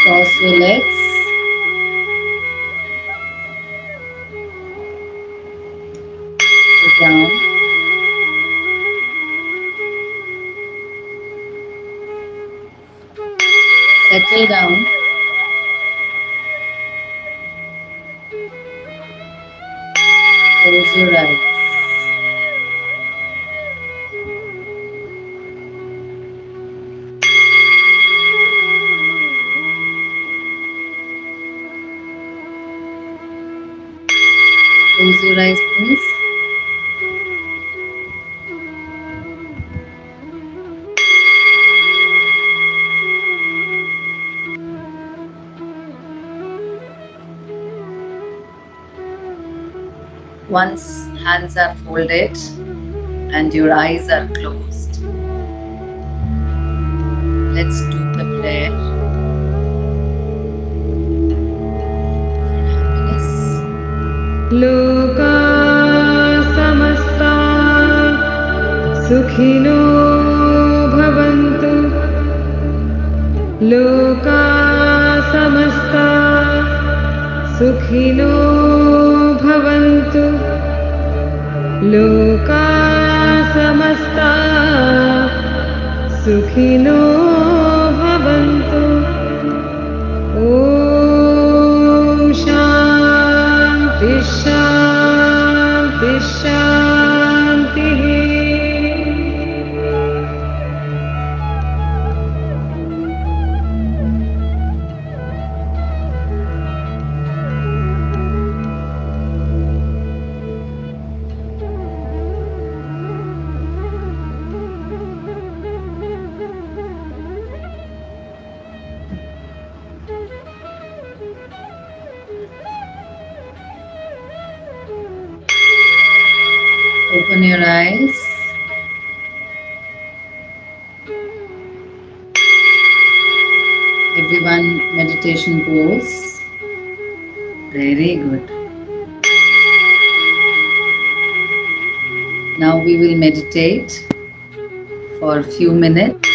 Cross your legs. Sit down. Settle down. Close your eyes. Close your eyes, please. Once hands are folded and your eyes are closed, let's do the prayer for happiness. लोका समस्ता सुखिनो भवन्तु लोका समस्ता सुखिनो भवन्तु लोका समस्ता सुखिनो भवन्तु ॐ शान्ति शान्ति शान्तिः Open your eyes. Everyone, meditation pose. Very good. Now we will meditate for a few minutes.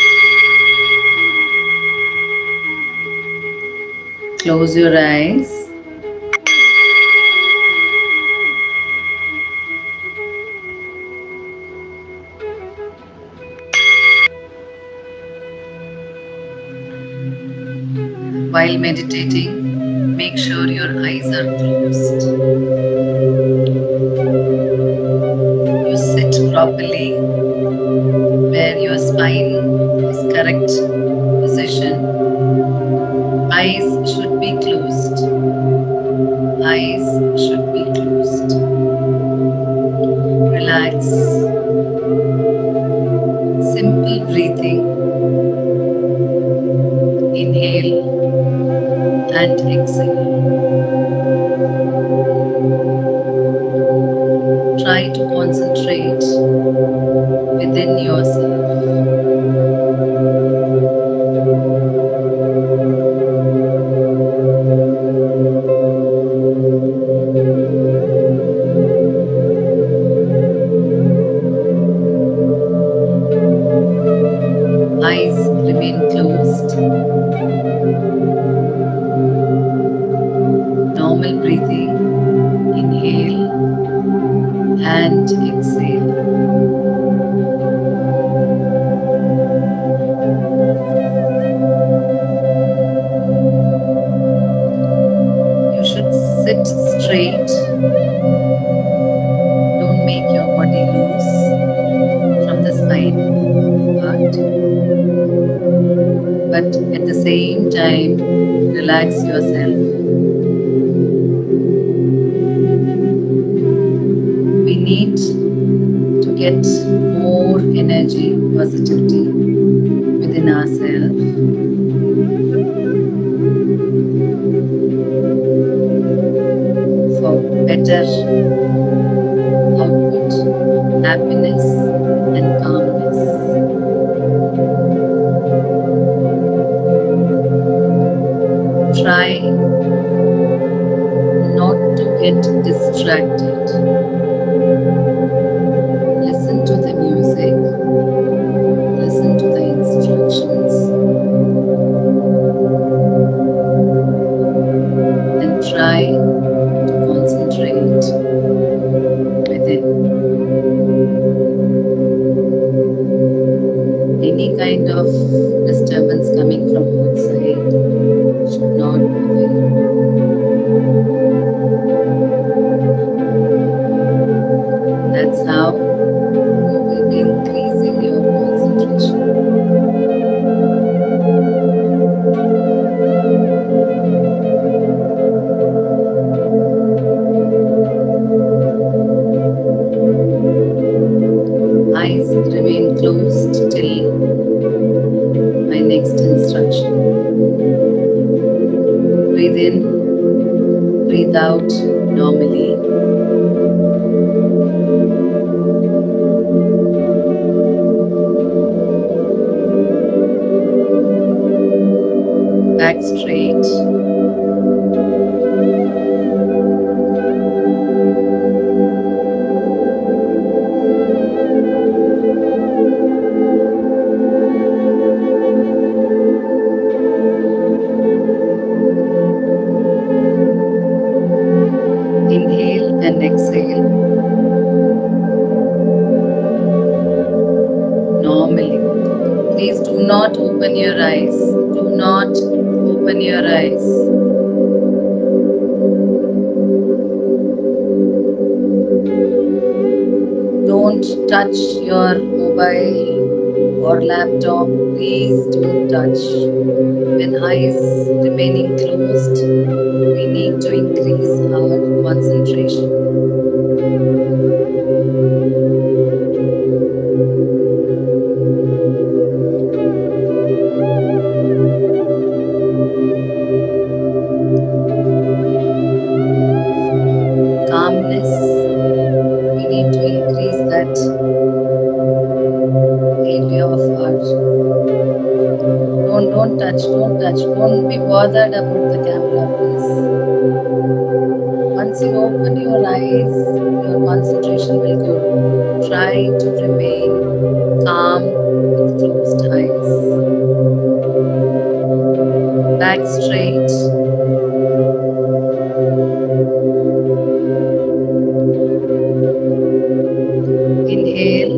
Close your eyes. While meditating, make sure your eyes are closed. You sit properly where your spine is correct position. Eyes should be closed. Eyes should be closed. Relax. Simple breathing. Inhale and exhale. Try to concentrate within yourself. Eyes remain closed. Normal breathing. Inhale and exhale. You should sit straight. Don't make your body loose from the spine part. But at the same time, relax yourself. We need to get more energy, positivity within ourselves. For better output, happiness, and calmness. Try not to get distracted. Listen to the music. Listen to the instructions. of disturbance coming from outside should not bother you. That's how you will be increasing your concentration. Eyes remain closed till my next instruction. Breathe in, breathe out normally. Back straight. Inhale and exhale normally. Please do not open your eyes. Do not open your eyes. Don't touch your mobile or laptop. Please don't touch. When eyes remaining closed, we need to increase our concentration. Calmness, we need to increase that area of our. Don't touch, don't touch. Don't be bothered about the camera, please. Once you open your eyes, your concentration will go. Try to remain calm with closed eyes. Back straight. Inhale,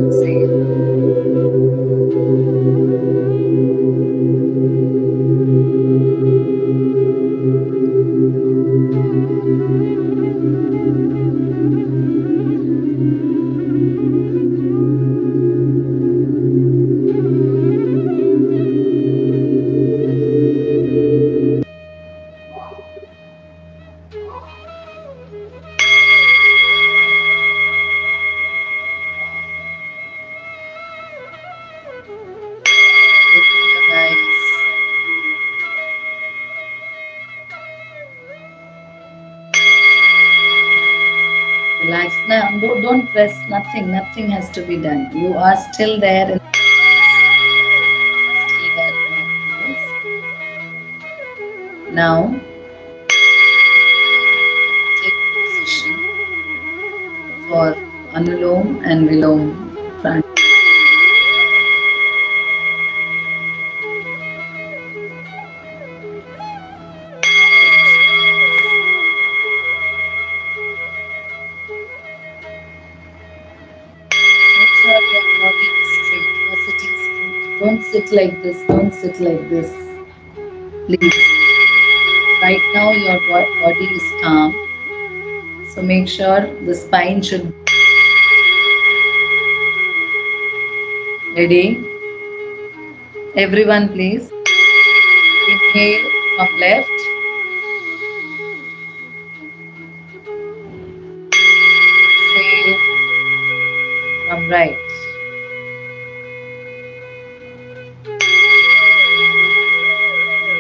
exhale. Open your eyes. Relax. Now, don't press nothing. Nothing has to be done. You are still there in still there in the pose. Now, take position for Anulom and Vilom pranayama. Make sure your body is straight. You are sitting straight. Don't sit like this. Don't sit like this. Please. Right now, your body is calm. So make sure the spine should be ready. Everyone, please. Inhale from left. Exhale from right.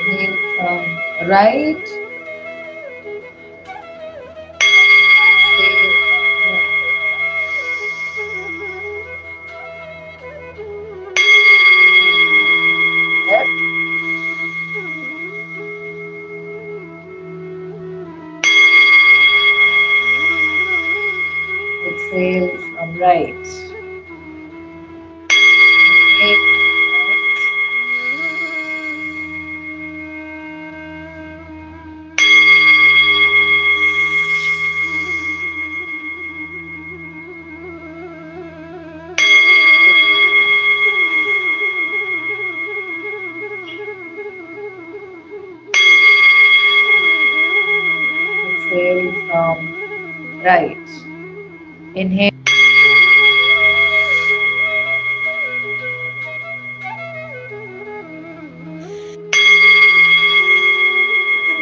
Inhale from right. Exhale from left. Exhale from right. Inhale from left. Right. Inhale.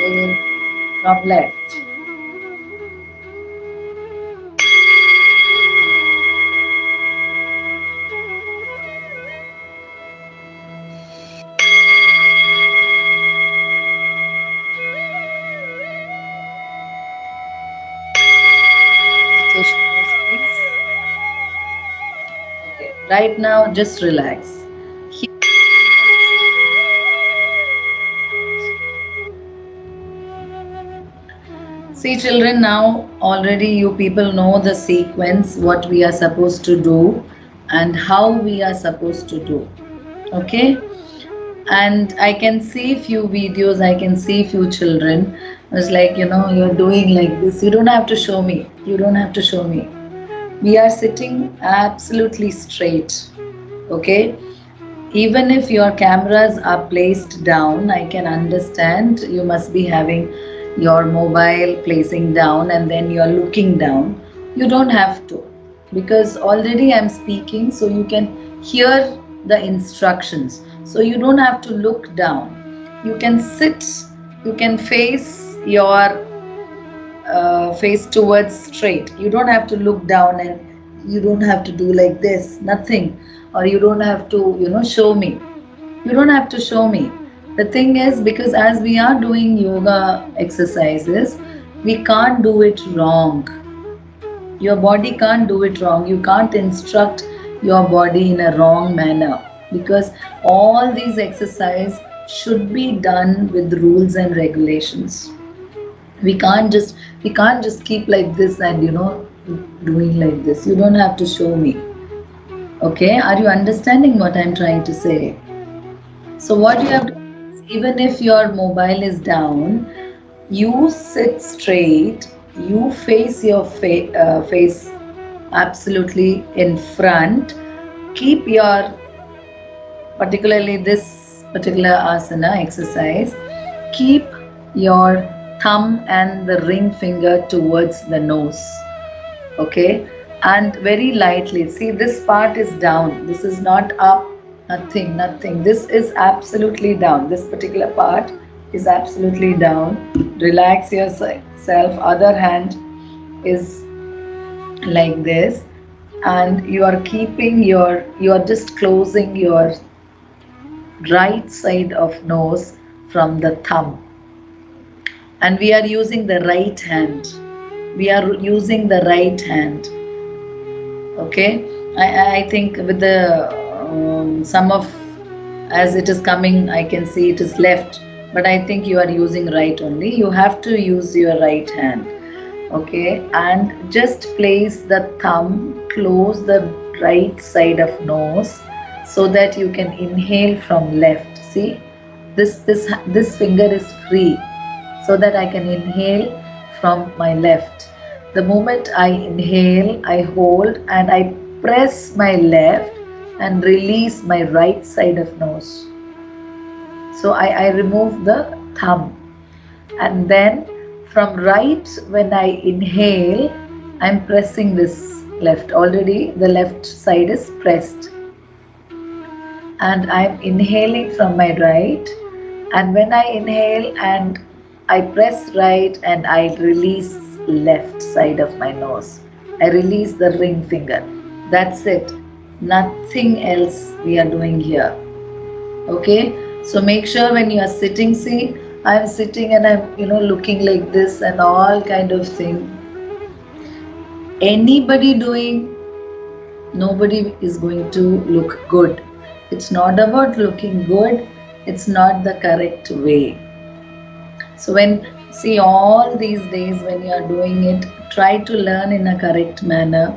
Exhale from left. Meditation pose, please. Okay. Right now, just relax. See, children, now already you people know the sequence, what we are supposed to do, and how we are supposed to do. Okay? And I can see few videos, I can see few children. It's like, you're doing like this. You don't have to show me. You don't have to show me. We are sitting absolutely straight. Okay? Even if your cameras are placed down, I can understand you must be having your mobile placing down and then you're looking down. You don't have to, because already I'm speaking, so you can hear the instructions. So you don't have to look down. You can sit, you can face your face towards straight. You don't have to look down, and you don't have to do like this, nothing. Or you don't have to, show me. You don't have to show me. The thing is, because as we are doing yoga exercises, we can't do it wrong. Your body can't do it wrong. You can't instruct your body in a wrong manner, because all these exercises should be done with rules and regulations. We can't just keep like this and doing like this. You don't have to show me. Okay, are you understanding what I'm trying to say? So what you have to do is, even if your mobile is down, you sit straight, you face your face absolutely in front. Keep your, particularly this particular asana exercise, keep your thumb and the ring finger towards the nose. Okay, and very lightly. See, this part is down. This is not up. Nothing. This is absolutely down. This particular part is absolutely down. Relax yourself. Other hand is like this, and you are keeping you are just closing your right side of nose from the thumb. And we are using the right hand. Okay, I think with the some of, as it is coming, I can see it is left, but I think you are using right only. You have to use your right hand. Okay, and just place the thumb, close the right side of nose, so that you can inhale from left. See, this finger is free, so that I can inhale from my left. The moment I inhale, I hold and I press my left and release my right side of nose. So I remove the thumb, and then from right, when I inhale, I'm pressing this left. Already the left side is pressed, and I'm inhaling from my right. And when I inhale and I press right and I release left side of my nose, I release the ring finger. That's it. Nothing else we are doing here. Okay, so make sure when you are sitting, see, I'm sitting and I'm looking like this and all kind of thing. Anybody doing, nobody is going to look good. It's not about looking good. It's not the correct way. So see, all these days when you are doing it, try to learn in a correct manner.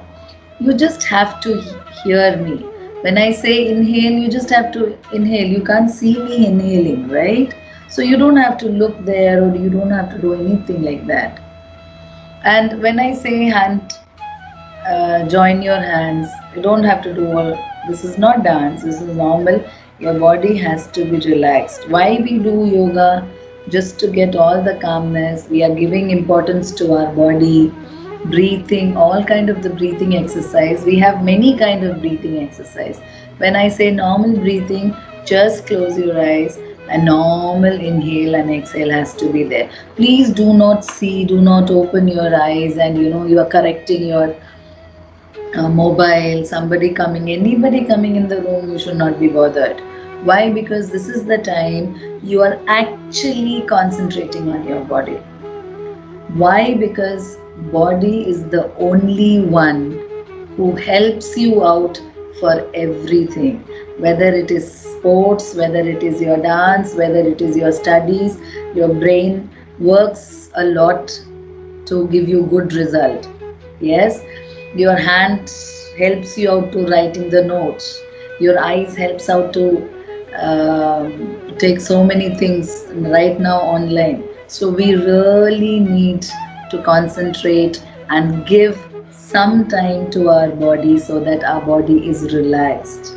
You just have to hear me. When I say inhale, you just have to inhale. You can't see me inhaling, right? So you don't have to look there, or you don't have to do anything like that. And when I say hand, join your hands, you don't have to do all. This is not dance. This is normal. Your body has to be relaxed. Why we do yoga? Just to get all the calmness. We are giving importance to our body. breathing, all kind of the breathing exercise. We have many kind of breathing exercise. When I say normal breathing, just close your eyes. A normal inhale and exhale has to be there. Please do not see, do not open your eyes, and you are correcting your mobile, somebody coming, anybody coming in the room, you should not be bothered. Why? Because this is the time you are actually concentrating on your body. Why? Because body is the only one who helps you out for everything. Whether it is sports, whether it is your dance, whether it is your studies, your brain works a lot to give you good result. Yes, your hand helps you out to writing the notes. Your eyes helps out to take so many things right now online. So we really need to concentrate and give some time to our body so that our body is relaxed.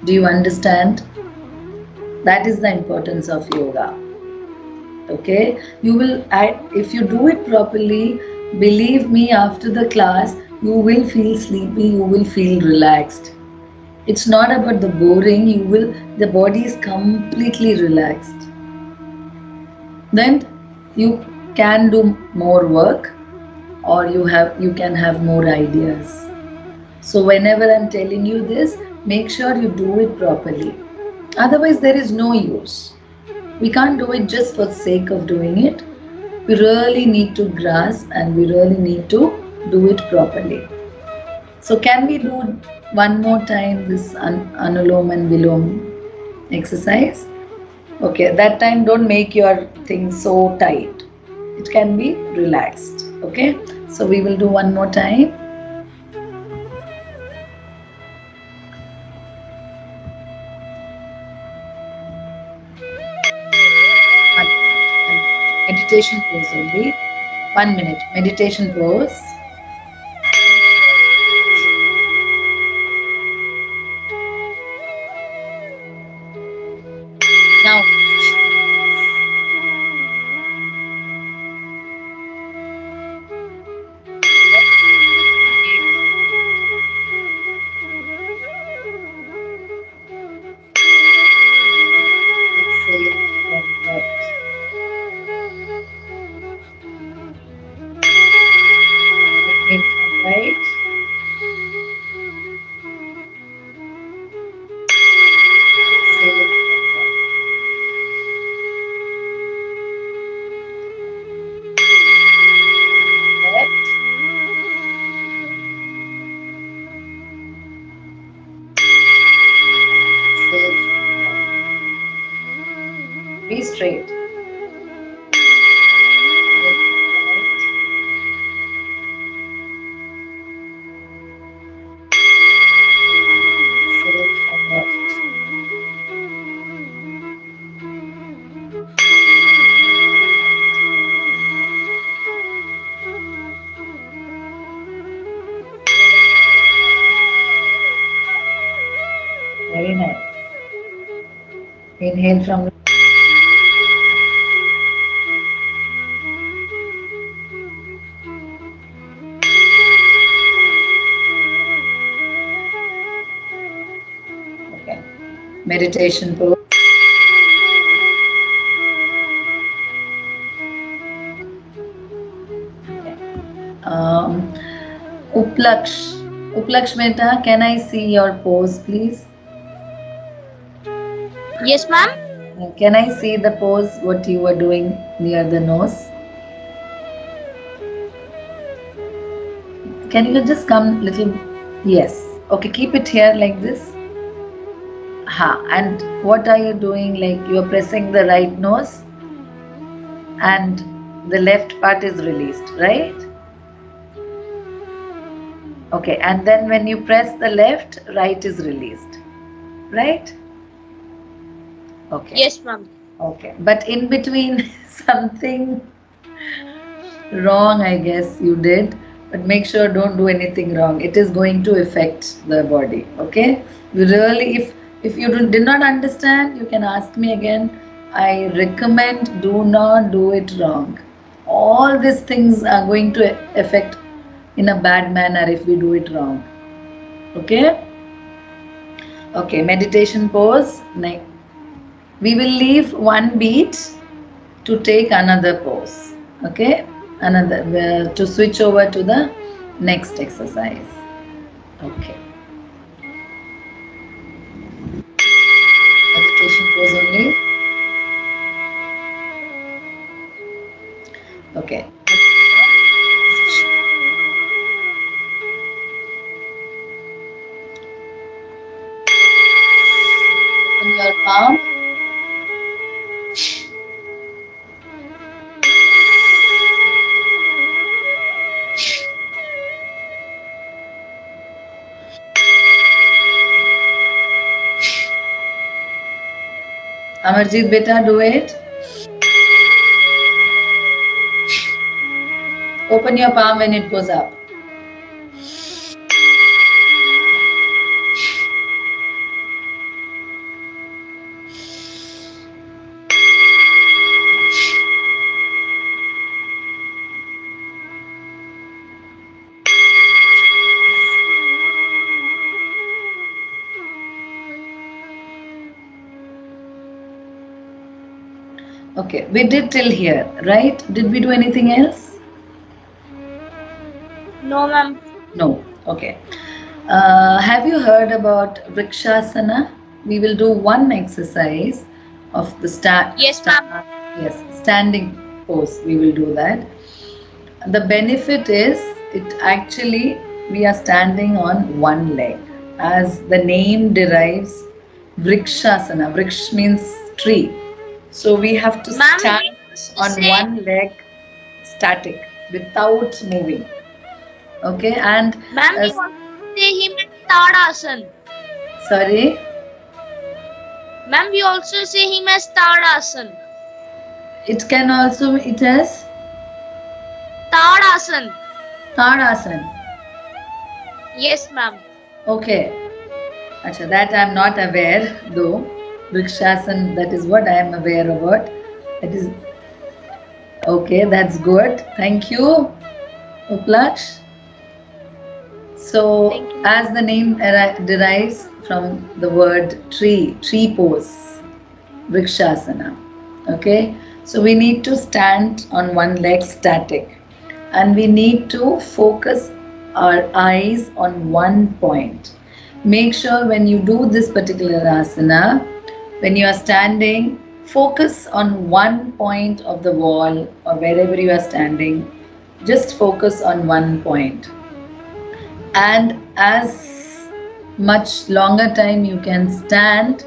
Do you understand? That is the importance of yoga. Okay, you will, if you do it properly, believe me, after the class you will feel sleepy, you will feel relaxed. It's not about the boring, the body is completely relaxed. Then you can do more work, or you can have more ideas. So whenever I'm telling you this, make sure you do it properly. Otherwise there is no use. We can't do it just for the sake of doing it. We really need to grasp and we really need to do it properly. So can we do one more time this Anulom and Vilom exercise? Okay, that time don't make your thing so tight. It can be relaxed. Okay, so we will do one more time. Meditation pose only. 1 minute. Meditation pose. Now, exhale from left. Inhale from right. Exhale from left. Left. Exhale from right. Be straight. Inhale from right. Exhale from left. Very nice. Inhale from left. Okay. Meditation pose. Okay. Uplaksh. Uplaksh Mehta, can I see your pose, please? Yes, ma'am. Can I see the pose, what you were doing near the nose? Can you just come little? Yes. Okay, keep it here like this. And what are you doing? Like you are pressing the right nose and the left part is released, right? Okay, and then when you press the left, right is released, right? Okay. Yes, ma'am. Okay, but in between something wrong, I guess you did. But make sure don't do anything wrong. It is going to affect the body. Okay. You really, if you did not understand, you can ask me again. I recommend do not do it wrong. All these things are going to affect in a bad manner if we do it wrong. Okay? Okay, meditation pose. We will leave one beat to take another pose. Okay? Another to switch over to the next exercise. Okay. Meditation pose only. Okay. Open your palm. Amarjit beta, do it. Open your palm when it goes up. Okay, we did till here, right? Did we do anything else? No, ma'am. No. Okay. Have you heard about Vrikshasana? We will do one exercise of the Yes, ma'am. yes, standing pose. We will do that. The benefit is it actually we are standing on one leg. As the name derives, Vrikshasana. Vriksh means tree. So we have to Ma'am, stand he used to on say, one leg static without moving. Okay, and ma'am, he wants to say him as Tadasan. sorry, Ma'am, we also say him as Tadasan. it can also it has Tadasan. Tadasan. Yes, ma'am. Okay, Acha, that I am not aware though. Vrikshasan, that is what I am aware about. That is okay. That's good. Thank you, Uplaksh. So, Thank you. as the name derives from the word tree pose, Vrikshasana. Okay, so we need to stand on one leg static and we need to focus our eyes on one point. Make sure when you do this particular asana, when you are standing, focus on one point of the wall or wherever you are standing. Just focus on one point. And as much longer time you can stand,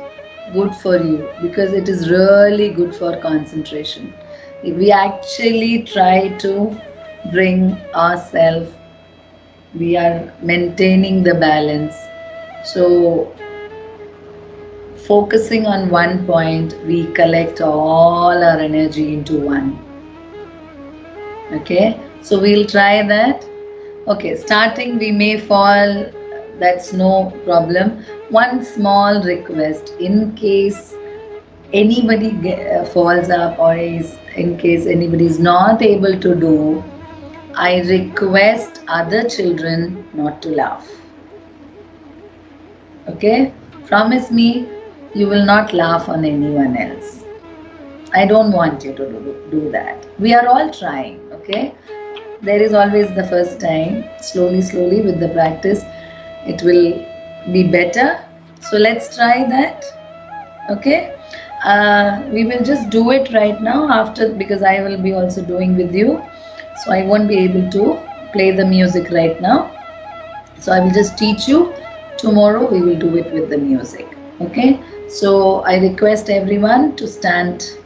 good for you, because it is really good for concentration. We actually try to bring ourselves, we are maintaining the balance. So focusing on one point, we collect all our energy into one. Okay, so we'll try that. Okay, starting we may fall, that's no problem. One small request, in case anybody falls up or in case anybody is not able to do, I request other children not to laugh. Okay, promise me you will not laugh on anyone else. I don't want you to do that. We are all trying, okay? There is always the first time. Slowly with the practice, it will be better. So let's try that. Okay, we will just do it right now after, because I will be also doing with you, so I won't be able to play the music right now. So I will just teach you. Tomorrow we will do it with the music. Okay, so I request everyone to stand.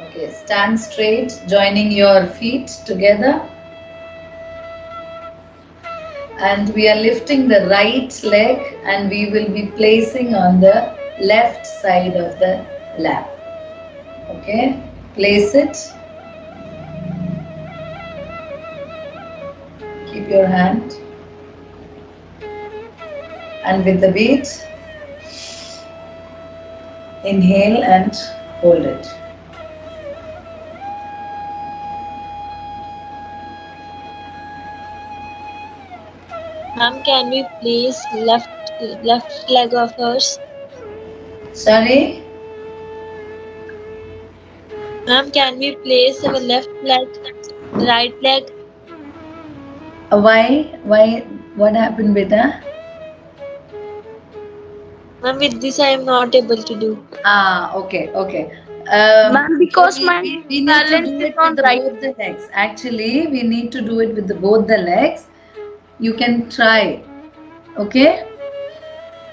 Okay, stand straight, joining your feet together. And we are lifting the right leg and we will be placing on the left side of the lap. Okay, place it. your hand. And with the beat, inhale and hold it. Ma'am, can we place left leg of hers? Sorry? Ma'am, can we place our left leg, right leg? Why? What happened, beta? Ma'am, with this I am not able to do. Okay. Ma'am, because so my we need to balance do is it on with right. both the legs. Actually, we need to do it with both the legs. You can try. Okay?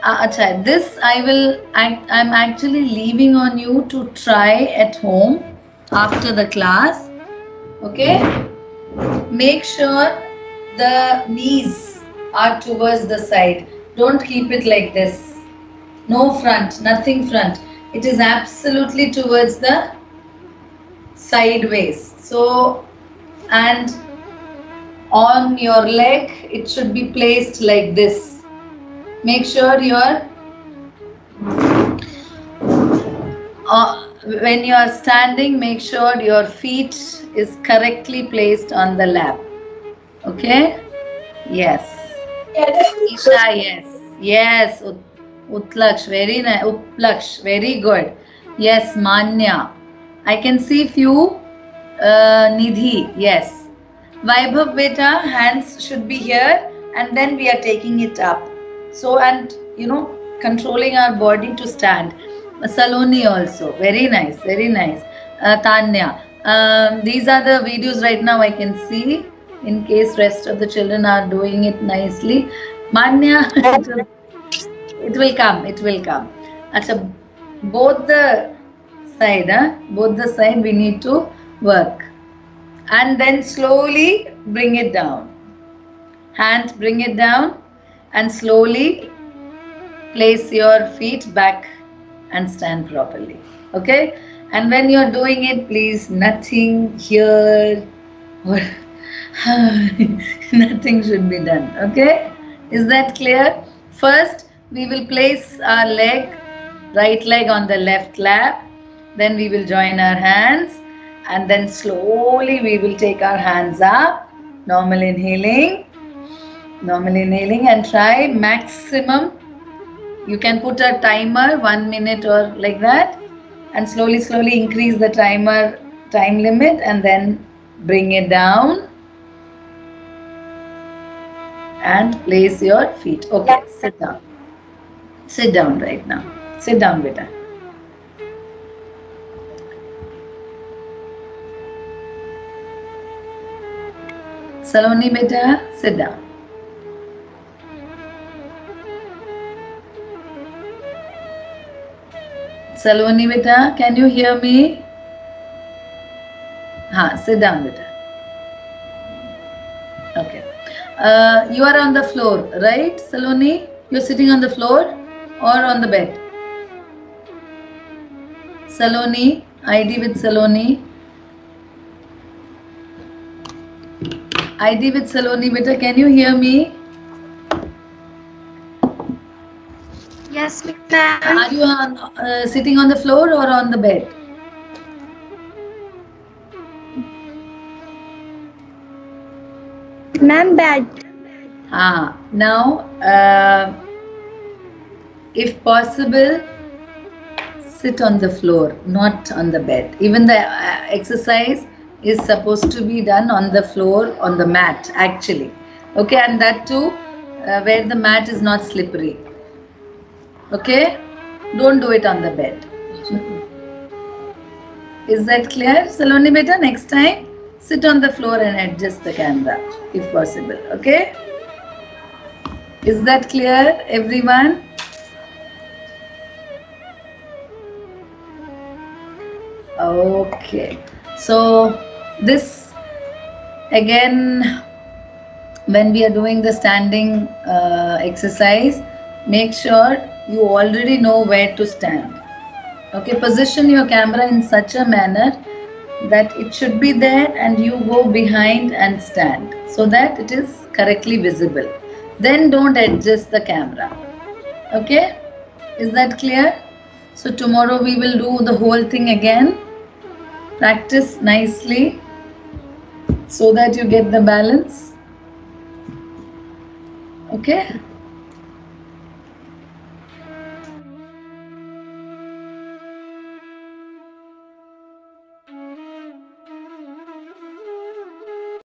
Acha, this I'm actually leaving on you to try at home after the class. Okay? Make sure the knees are towards the side. Don't keep it like this. No front, nothing front. It is absolutely towards the sideways. So, and on your leg, it should be placed like this. Make sure when you are standing, make sure your feet is correctly placed on the lap. Okay? Yes. Isha, yes. Yes. Utlaksh, very nice. Uplaksh, very good. Yes, Manya. I can see few. Nidhi, yes. Vaibhav beta, hands should be here and then we are taking it up. So, and controlling our body to stand. Saloni also, very nice, very nice. Tanya, these are the videos right now I can see. In case rest of the children are doing it nicely. Manya, it will come, it will come. Achha, both the side, both the side we need to work. And then slowly bring it down. Hand, bring it down and slowly place your feet back and stand properly. Okay? And when you're doing it, please, nothing here or nothing should be done. Okay? Is that clear? First, we will place our leg, right leg on the left lap. Then we will join our hands. And then slowly we will take our hands up. Normal inhaling and try maximum. You can put a timer 1 minute or like that and slowly increase the time limit and then bring it down and place your feet. Okay, sit down. Sit down right now. Sit down, beta. Saloni beta, sit down. Saloni beta, can you hear me? Sit down beta. Okay. You are on the floor, right, Saloni? You're sitting on the floor or on the bed? Saloni, ID with Saloni. ID with Saloni beta, can you hear me? Yes, ma'am. Are you sitting on the floor or on the bed? Ma'am, bed. Now, if possible, sit on the floor, not on the bed. Even the exercise is supposed to be done on the floor, on the mat, actually. Okay, and that too, where the mat is not slippery. Okay, don't do it on the bed. Is that clear, Saloni beta? Next time, sit on the floor and adjust the camera, if possible. Okay? Is that clear, everyone? Okay. So this again, when we are doing the standing exercise, make sure you already know where to stand. Okay, position your camera in such a manner that it should be there and you go behind and stand so that it is correctly visible. Then don't adjust the camera. Okay? Is that clear? So tomorrow we will do the whole thing again. Practice nicely so that you get the balance. Okay?